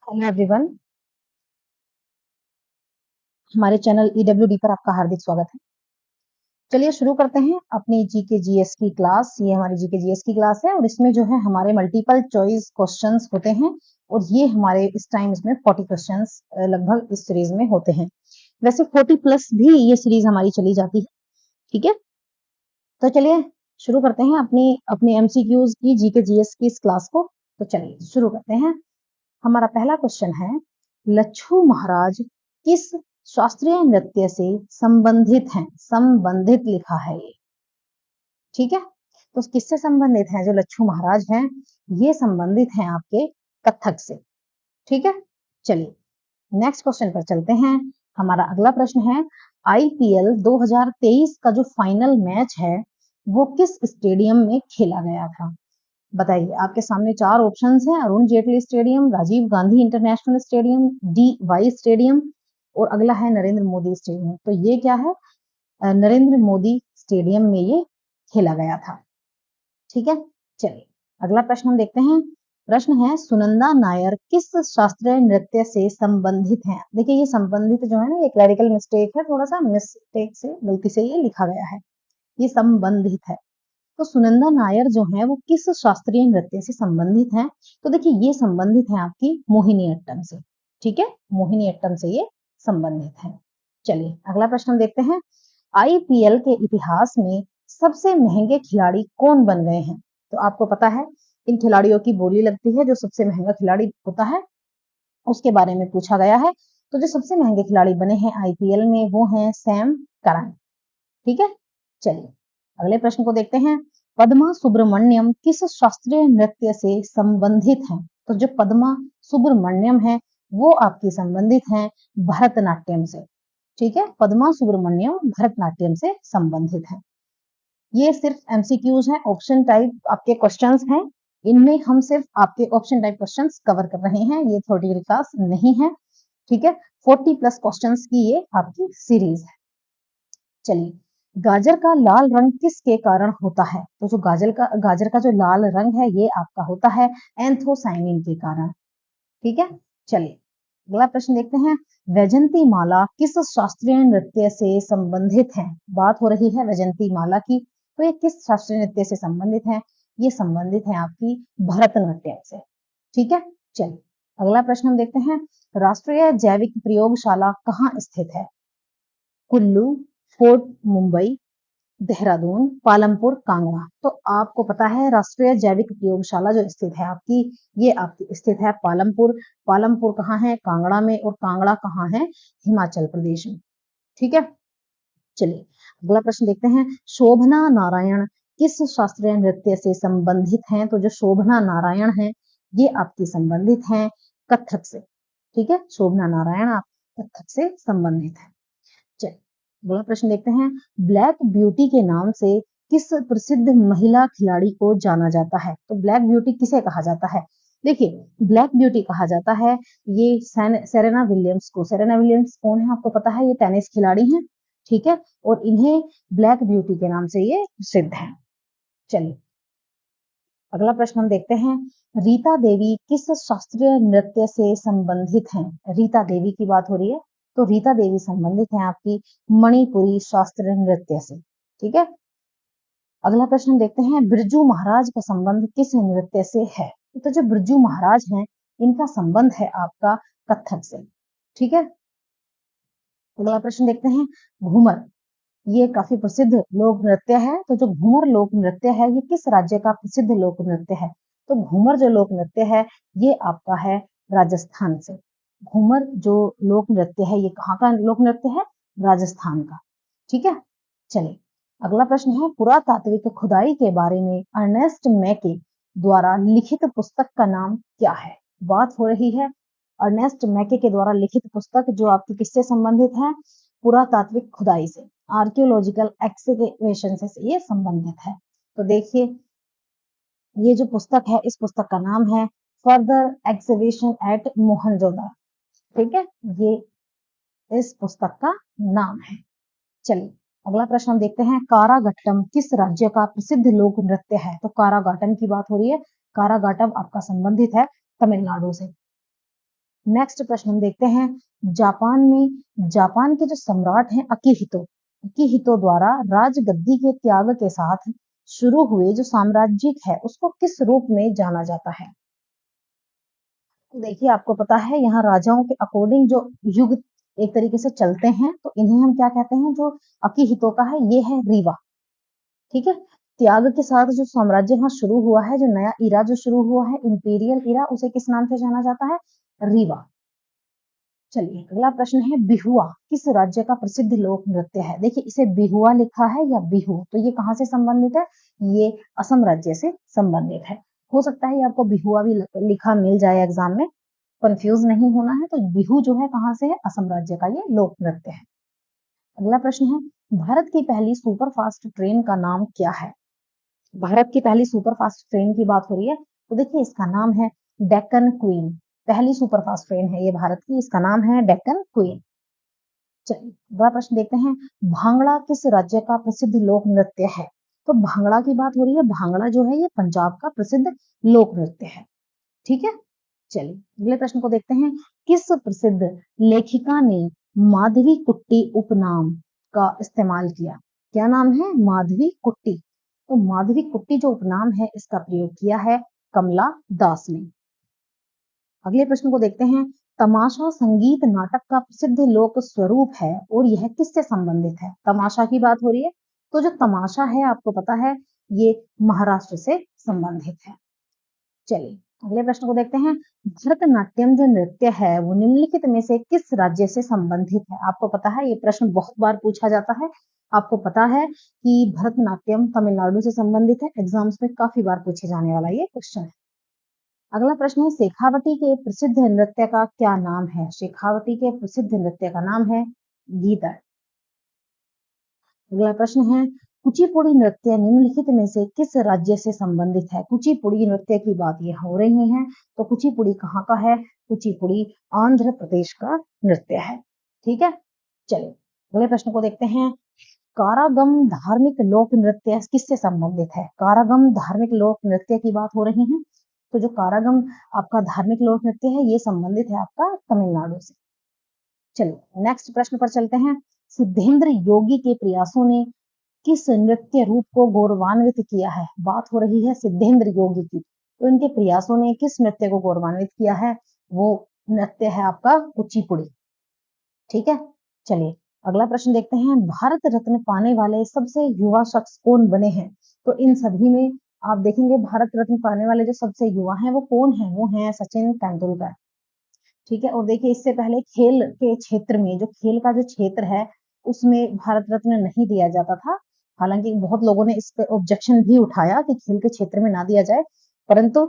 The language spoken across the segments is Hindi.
हेलो एवरीवन, हमारे चैनल ईडब्ल्यूडी पर आपका हार्दिक स्वागत है। चलिए शुरू करते हैं अपनी जीके जीएस की क्लास। ये हमारी जीके जीएस की क्लास है और इसमें जो है हमारे मल्टीपल चॉइस क्वेश्चंस होते हैं और ये हमारे इस टाइम इसमें 40 क्वेश्चंस लगभग इस सीरीज में होते हैं। वैसे 40 प्लस भी ये सीरीज हमारी चली जाती है। ठीक है, तो चलिए शुरू करते हैं अपनी एमसीक्यूज की जीके जीएस की इस क्लास को। तो चलिए शुरू करते हैं। हमारा पहला क्वेश्चन है, लच्छू महाराज किस शास्त्रीय नृत्य से संबंधित हैं? संबंधित लिखा है ये। ठीक है, तो किससे संबंधित हैं जो लच्छू महाराज हैं? ये संबंधित हैं आपके कथक से। ठीक है, चलिए नेक्स्ट क्वेश्चन पर चलते हैं। हमारा अगला प्रश्न है, आईपीएल 2023 का जो फाइनल मैच है वो किस स्टेडियम में खेला गया था? बताइए, आपके सामने चार ऑप्शंस हैं, Arun Jaitley stadium, Rajiv Gandhi international stadium, D Y stadium और अगला है नरेंद्र मोदी स्टेडियम। तो ये क्या है? नरेंद्र मोदी स्टेडियम में ये खेला गया था। ठीक है, चलिए अगला प्रश्न हम देखते हैं। प्रश्न है, सुनंदा नायर किस शास्त्रीय नृत्य से संबंधित हैं? देखिए ये संबंधित जो है ना, ये क्लरिकल मिस्टेक है, थोड़ा सा मिस्टेक से गलती से ये लिखा गया है, ये संबंधित है। तो सुनंदा नायर जो है वो किस शास्त्रीय नृत्य से संबंधित हैं? तो देखिए ये संबंधित है आपकी मोहिनी अट्टम से। ठीक है, मोहिनी अट्टम से ये संबंधित है। चलिए अगला प्रश्न हम देखते हैं, आईपीएल के इतिहास में सबसे महंगे खिलाड़ी कौन बन गए हैं? तो आपको पता है इन खिलाड़ियों की बोली लगती है, जो सबसे महंगा खिलाड़ी होता है उसके बारे में पूछा गया है। तो जो सबसे महंगे खिलाड़ी बने हैं आईपीएल में वो हैं सैम करन। ठीक है, चलिए अगले प्रश्न को देखते हैं। पद्मा सुब्रमण्यम किस शास्त्रीय नृत्य से संबंधित हैं? तो जो पद्मा सुब्रमण्यम है वो आपकी संबंधित हैं भरतनाट्यम से। ठीक है, पद्मा सुब्रमण्यम भरतनाट्यम से संबंधित है। ये सिर्फ एमसीक्यूज हैं, ऑप्शन टाइप आपके क्वेश्चंस हैं। इनमें हम सिर्फ आपके ऑप्शन टाइप क्वेश्चंस कवर कर रहे हैं, ये थ्योरेटिकल क्लास नहीं है। ठीक है, 40 प्लस क्वेश्चंस की ये आपकी सीरीज है। चलिए, गाजर का लाल रंग किसके कारण होता है? तो जो गाजर का जो लाल रंग है ये आपका होता है एंथोसाइनिन के कारण। ठीक है, चलिए अगला प्रश्न देखते हैं। वैजंती माला किस शास्त्रीय नृत्य से संबंधित है? बात हो रही है वैजंती माला की, तो ये किस शास्त्रीय नृत्य से संबंधित है? ये संबंधित है आपकी भरतनाट्यम से। ठीक है, चलिए अगला प्रश्न हम देखते हैं। राष्ट्रीय जैविक प्रयोगशाला कहाँ स्थित है? कुल्लू, फोर्ट मुंबई, देहरादून, पालमपुर, कांगड़ा। तो आपको पता है राष्ट्रीय जैविक प्रयोगशाला जो स्थित है आपकी, ये आपकी स्थित है पालमपुर। पालमपुर कहाँ है? कांगड़ा में। और कांगड़ा कहाँ है? हिमाचल प्रदेश में। ठीक है, चलिए अगला प्रश्न देखते हैं। शोभना नारायण किस शास्त्रीय नृत्य से संबंधित हैं? तो जो शोभना नारायण है ये आपकी संबंधित हैं कथक से। ठीक है, शोभना नारायण आप कथक से संबंधित है। चलिए अगला प्रश्न देखते हैं। ब्लैक ब्यूटी के नाम से किस प्रसिद्ध महिला खिलाड़ी को जाना जाता है? तो ब्लैक ब्यूटी किसे कहा जाता है? देखिए ब्लैक ब्यूटी कहा जाता है ये सेरेना विलियम्स को। सेरेना विलियम्स कौन है आपको पता है? ये टेनिस खिलाड़ी हैं। ठीक है, और इन्हें ब्लैक ब्यूटी के नाम से ये प्रसिद्ध है। चलिए अगला प्रश्न हम देखते हैं। रीता देवी किस शास्त्रीय नृत्य से संबंधित हैं? रीता देवी की बात हो रही है, तो रीता देवी संबंधित है आपकी मणिपुरी शास्त्रीय नृत्य से। ठीक है, अगला प्रश्न हम देखते हैं। बिरजू महाराज का संबंध किस नृत्य से है? तो जो बिरजू महाराज हैं इनका संबंध है आपका कथक से। ठीक है, अगला प्रश्न देखते हैं। घूमर ये काफी प्रसिद्ध लोक नृत्य है, तो जो घूमर लोक नृत्य है ये किस राज्य का प्रसिद्ध लोक नृत्य है? तो घूमर जो लोक नृत्य है ये आपका है राजस्थान से। घूमर जो लोक नृत्य है ये कहाँ का लोक नृत्य है? राजस्थान का। ठीक है, चलिए अगला प्रश्न है। पुरातात्विक खुदाई के बारे में अर्नेस्ट मैके द्वारा लिखित पुस्तक का नाम क्या है? बात हो रही है अर्नेस्ट मैके के द्वारा लिखित पुस्तक जो आपकी किससे संबंधित है? पुरातात्विक खुदाई से, आर्कियोलॉजिकल एक्सकेवेशन से ये संबंधित है। तो देखिए ये जो पुस्तक है इस पुस्तक का नाम है फर्दर एक्सकेवेशन एट मोहनजोदड़ो। ठीक है, ये इस पुस्तक का नाम है। चलिए अगला प्रश्न हम देखते हैं। कारागट्टम किस राज्य का प्रसिद्ध लोक नृत्य है? तो कारागाटम की बात हो रही है। कारागाटम आपका संबंधित है तमिलनाडु से। नेक्स्ट प्रश्न हम देखते हैं, जापान के जो सम्राट हैं अकिहितो द्वारा राजगद्दी के त्याग के साथ शुरू हुए जो साम्राज्य है उसको किस रूप में जाना जाता है? तो देखिए आपको पता है यहाँ राजाओं के अकॉर्डिंग जो युग एक तरीके से चलते हैं, तो इन्हें हम क्या कहते हैं? जो अकिहितो का है ये है रीवा, ठीक है। त्याग के साथ जो साम्राज्य वहां शुरू हुआ है, जो नया इरा जो शुरू हुआ है इंपीरियल इरा, उसे किस नाम से जाना जाता है? रीवा। चलिए अगला प्रश्न है, बिहुआ किस राज्य का प्रसिद्ध लोक नृत्य है? देखिए इसे बिहुआ लिखा है या बिहू, तो ये कहाँ से संबंधित है? ये असम राज्य से संबंधित है। हो सकता है ये आपको बिहुआ भी लिखा मिल जाए एग्जाम में, कंफ्यूज नहीं होना है। तो बिहू जो है कहाँ से है? असम राज्य का ये लोक नृत्य है। अगला प्रश्न है, भारत की पहली सुपरफास्ट ट्रेन का नाम क्या है? भारत की पहली सुपरफास्ट ट्रेन की बात हो रही है, तो देखिए इसका नाम है डेक्कन क्वीन। पहली सुपरफास्ट ट्रेन है ये भारत की, इसका नाम है डेक्कन क्वीन। चलिए अगला प्रश्न देखते हैं, भांगड़ा किस राज्य का प्रसिद्ध लोक नृत्य है? तो भांगड़ा की बात हो रही है, भांगड़ा जो है ये पंजाब का प्रसिद्ध लोक नृत्य है, ठीक है। चलिए अगले प्रश्न को देखते हैं, किस प्रसिद्ध लेखिका ने माधवी कुट्टी उपनाम का इस्तेमाल किया? क्या नाम है? माधवी कुट्टी। तो माधवी कुट्टी जो उपनाम है इसका प्रयोग किया है कमला दास ने। अगले प्रश्न को देखते हैं, तमाशा संगीत नाटक का प्रसिद्ध लोक स्वरूप है और यह किससे संबंधित है? तमाशा की बात हो रही है, तो जो तमाशा है आपको पता है ये महाराष्ट्र से संबंधित है। चलिए अगले प्रश्न को देखते हैं, भरतनाट्यम जो नृत्य है वो निम्नलिखित में से किस राज्य से संबंधित है? आपको पता है ये प्रश्न बहुत बार पूछा जाता है। आपको पता है कि भरतनाट्यम तमिलनाडु से संबंधित है, एग्जाम्स में काफी बार पूछे जाने वाला ये क्वेश्चन है। अगला प्रश्न है, शेखावटी के प्रसिद्ध नृत्य का क्या नाम है? शेखावटी के प्रसिद्ध नृत्य का नाम है गीदड़। अगला प्रश्न है, कुचिपुड़ी नृत्य निम्नलिखित में से किस राज्य से संबंधित है? कुचिपुड़ी नृत्य की बात ये हो रही है, तो कुचिपुड़ी कहाँ का है? कुचिपुड़ी आंध्र प्रदेश का नृत्य है, ठीक है। चलिए अगले प्रश्न को देखते हैं, कारागम धार्मिक लोक नृत्य किससे संबंधित है? कारागम धार्मिक लोक नृत्य की बात हो रही है, तो जो कारागम आपका धार्मिक लोक नृत्य है ये संबंधित है आपका तमिलनाडु से। चलिए नेक्स्ट प्रश्न पर चलते हैं, सिद्धेंद्र योगी के प्रयासों ने किस नृत्य रूप को गौरवान्वित किया है? बात हो रही है सिद्धेंद्र योगी की, तो इनके प्रयासों ने किस नृत्य को गौरवान्वित किया है? वो नृत्य है आपका कुचिपुड़ी, ठीक है। चलिए अगला प्रश्न देखते हैं, भारत रत्न पाने वाले सबसे युवा शख्स कौन बने हैं? तो इन सभी में आप देखेंगे भारत रत्न पाने वाले जो सबसे युवा हैं वो कौन है? वो हैं सचिन तेंदुलकर, ठीक है। और देखिए इससे पहले खेल के क्षेत्र में, जो खेल का जो क्षेत्र है उसमें भारत रत्न नहीं दिया जाता था। हालांकि बहुत लोगों ने इस पे ऑब्जेक्शन भी उठाया कि खेल के क्षेत्र में ना दिया जाए, परंतु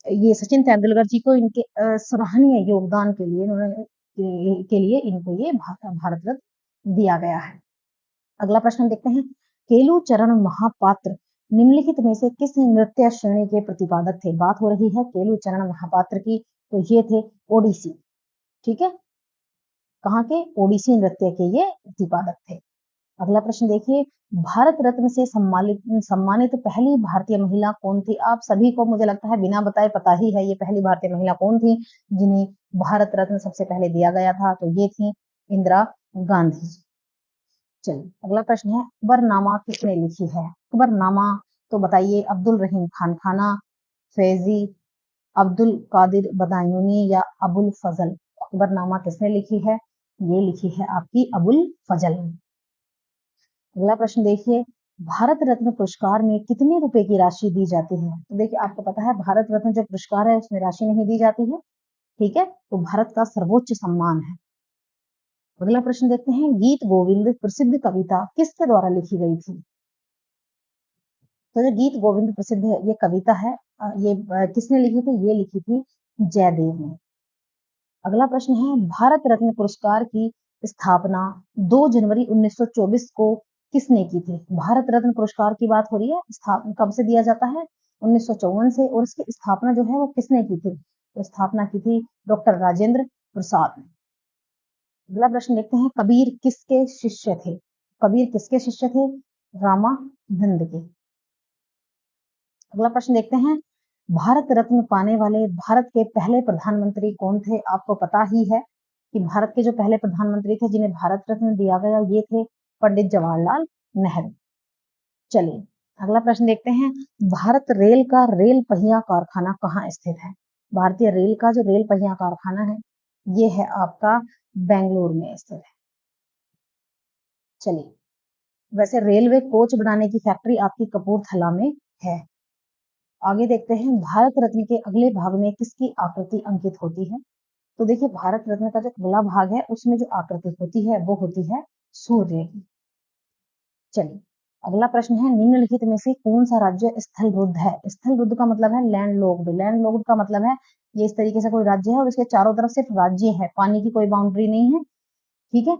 ये सचिन तेंदुलकर जी को इनके सराहनीय योगदान के लिए इनको ये भारत रत्न दिया गया है। अगला प्रश्न देखते हैं, केलू चरण महापात्र निम्नलिखित में से किस नृत्य श्रेणी के प्रतिपादक थे? बात हो रही है केलू चरण महापात्र की, तो ये थे ओडिसी, ठीक है। कहाँ के? ओडिसी नृत्य के ये प्रतिपादक थे। अगला प्रश्न देखिए, भारत रत्न से सम्मानित पहली भारतीय महिला कौन थी? आप सभी को मुझे लगता है बिना बताए पता ही है ये पहली भारतीय महिला कौन थी जिन्हें भारत रत्न सबसे पहले दिया गया था, तो ये थी इंदिरा गांधी। चलिए अगला प्रश्न है, अकबरनामा किसने लिखी है? अकबरनामा तो बताइए, अब्दुल रहीम खान खाना, फैजी, अब्दुल कादिर बदायूनी या अबुल फजल? अकबरनामा किसने लिखी है? ये लिखी है आपकी अबुल फजल ने। अगला प्रश्न देखिए, भारत रत्न पुरस्कार में कितने रुपए की राशि दी जाती है? तो देखिए आपको पता है भारत रत्न जो पुरस्कार है उसमें राशि नहीं दी जाती है, ठीक है। तो भारत का सर्वोच्च सम्मान है। अगला प्रश्न देखते हैं, गीत गोविंद प्रसिद्ध कविता किसके द्वारा लिखी गई थी? तो जो गीत गोविंद प्रसिद्ध है ये कविता है, ये किसने लिखी थी? ये लिखी थी जयदेव ने। अगला प्रश्न है, भारत रत्न पुरस्कार की स्थापना 2 जनवरी 1924 को किसने की थी? भारत रत्न पुरस्कार की बात हो रही है, स्थापना कब से दिया जाता है? 1954 से, और इसकी स्थापना जो है वो किसने की थी? तो स्थापना की थी डॉक्टर राजेंद्र प्रसाद ने। अगला प्रश्न देखते हैं, कबीर किसके शिष्य थे? कबीर किसके शिष्य थे? रामानंद के। अगला प्रश्न देखते हैं, भारत रत्न पाने वाले भारत के पहले प्रधानमंत्री कौन थे? आपको पता ही है कि भारत के जो पहले प्रधानमंत्री थे जिन्हें भारत रत्न दिया गया ये थे पंडित जवाहरलाल नेहरू। चलिए अगला प्रश्न देखते हैं। भारत रेल का रेल पहिया कारखाना कहाँ स्थित है? भारतीय रेल का जो रेल पहिया कारखाना है ये है आपका बेंगलुरु में स्थित है। चलिए वैसे रेलवे कोच बनाने की फैक्ट्री आपकी कपूरथला में है। आगे देखते हैं भारत रत्न के अगले भाग में किसकी आकृति अंकित होती है? तो देखिए भारत रत्न का जो अगला भाग है उसमें जो आकृति होती है वो होती है सूर्य की। चलिए अगला प्रश्न है निम्नलिखित में से कौन सा राज्य स्थल रुद्ध है? स्थल रुद्ध का मतलब है लैंड लॉक्ड। लैंड लॉक्ड का मतलब है ये इस तरीके से कोई राज्य है और इसके चारों तरफ सिर्फ राज्य है, पानी की कोई बाउंड्री नहीं है। ठीक है,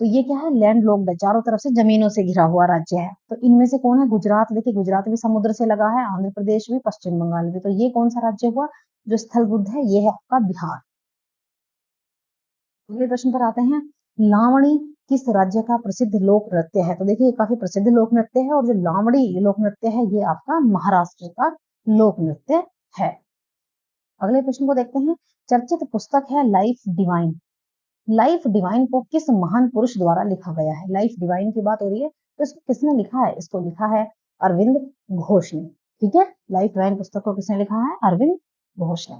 तो ये क्या है? लैंड लॉक्ड है, चारों तरफ से जमीनों से घिरा हुआ राज्य है। तो इनमें से कौन है? गुजरात। देखिए गुजरात भी समुद्र से लगा है, आंध्र प्रदेश भी, पश्चिम बंगाल भी। तो ये कौन सा राज्य हुआ जो स्थल रुद्ध है? ये है आपका बिहार। अगले प्रश्न पर आते हैं। लावणी किस राज्य का प्रसिद्ध लोक नृत्य है? तो देखिए काफी प्रसिद्ध लोक नृत्य है और जो लावणी लोक नृत्य है ये आपका महाराष्ट्र का लोक नृत्य है। अगले प्रश्न को देखते हैं। चर्चित पुस्तक है लाइफ डिवाइन। लाइफ डिवाइन को किस महान पुरुष द्वारा लिखा गया है? लाइफ डिवाइन की बात हो रही है तो इसको किसने लिखा है? इसको लिखा है अरविंद घोष ने। ठीक है, लाइफ डिवाइन पुस्तक को किसने लिखा है? अरविंद घोष ने।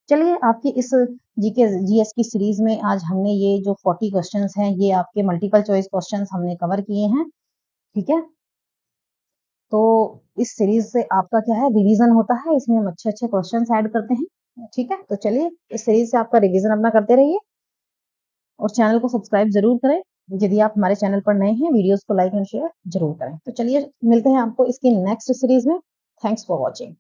चलिए आपकी इस जीके जीएस की सीरीज में आज हमने ये जो 40 क्वेश्चंस हैं ये आपके मल्टीपल चॉइस क्वेश्चंस हमने कवर किए हैं। ठीक है, तो इस सीरीज से आपका क्या है रिवीजन होता है, इसमें हम अच्छे अच्छे क्वेश्चंस ऐड करते हैं। ठीक है, तो चलिए इस सीरीज से आपका रिवीजन अपना करते रहिए और चैनल को सब्सक्राइब जरूर करें। यदि आप हमारे चैनल पर नए हैं वीडियोस को लाइक एंड शेयर जरूर करें। तो चलिए मिलते हैं आपको इसकी नेक्स्ट सीरीज में। Thanks for watching.